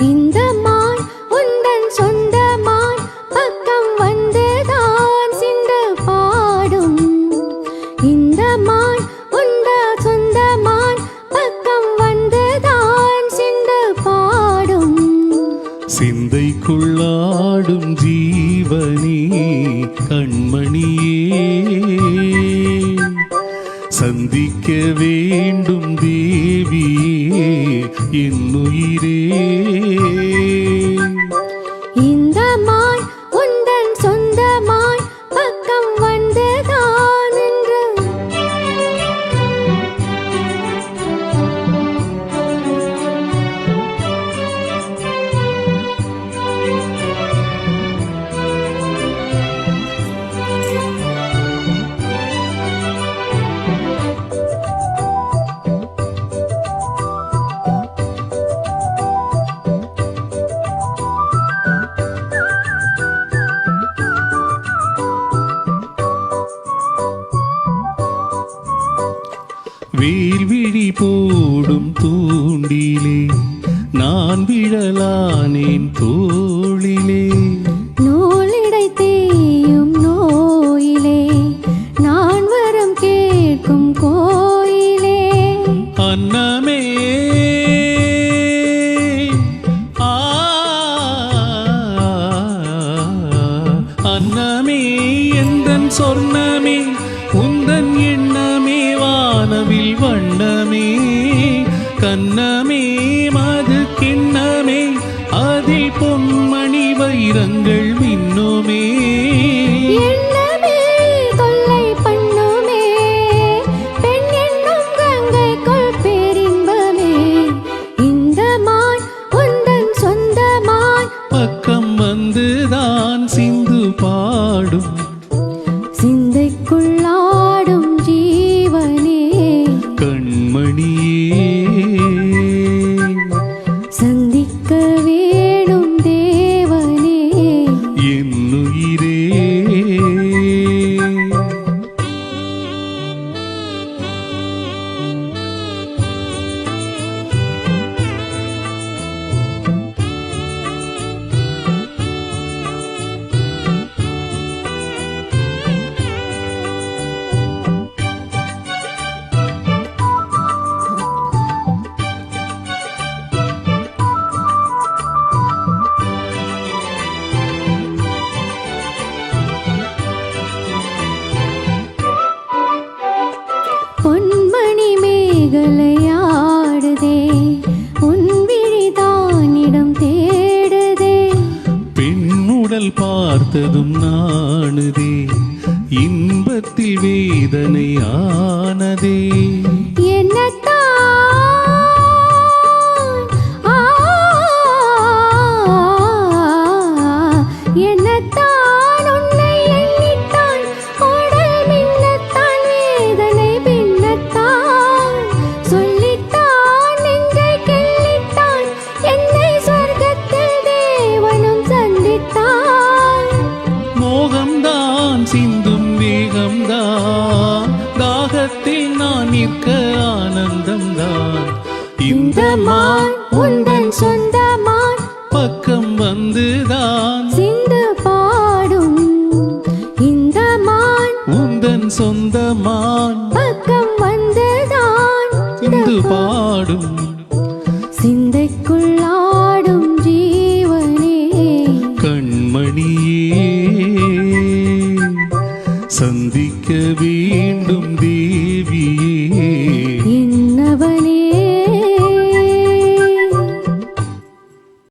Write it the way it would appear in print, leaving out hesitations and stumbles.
இந்த மான் உந்தன் சொந்த மான் பக்கம் வந்துதான் சிந்து பாடும். இந்த மான் உந்த சொந்த மான் பக்கம் வந்துதான் சிந்து பாடும். சிந்தைக்குள்ளாடும் ஜீவனே கண்மணியே, சந்திக்க வேண்டும் தேவியே என்னுயிரே. இந்த மான் உந்தன் சொந்த மான் பக்கம் வந்துதான் என்று வேல்விழி போடும் தூண்டிலே நான் விழலானேன் தோளிலே. நூலிடை தேயும் நோயிலே நான் வரம் கேட்கும் கோயிலே. அன்னமே அன்னமே எந்தன் சொர்ணமே உந்தன் எண்ணமே வானவில் வண்ணமே. கண்ணமே மது கிண்ணமே அதில் பொன்மணி வைரங்கள் மின்னுமே. எண்ணமே தொல்லை பண்ணுமே பெண் என்னும் கங்கைக்குள் பேரின்பமே. இந்த மான் உந்தன் சொந்த மான் பக்கம் வந்துதான் சிந்து பாடும். சிந்தைக்குள்ளாடும் ஜீவனே கண்மணியே, சந்திக்க வேணும் தேவனே என்னுயிரே. பொன்மணி மேகலையாடுதே உன் விழிதானிடம் தேடுதே. பெண்ணுடல் பார்த்ததும் நாணுதே இன்பத்தில் வேதனை ஆனதே. என்னத்தான் என்னத்தான் உன்னை எண்ணித்தான் உடல் மின்னத்தான் வேதனை பின்னத்தான் சொல்லித்தான் நெஞ்சை கிள்ளித்தான் என்னை சொர்க்கத்தில் தேவனும் சந்தித்தான். மோகம்தான் சிந்தும் வேகம்தான் தாகத்தில் நான் நிற்க ஆனந்தம்தான். இந்த மான் உந்தன் சொந்த மான் பக்கம் வந்துதான் சிந்து பாடும். இந்த மான் உந்தன் சொந்த மான் பக்கம் வந்துதான் சிந்து பாடும். சிந்தைக்குள்ளாடும் ஜீவனே கண்மணியே, சந்திக்க வேண்டும் தேவியே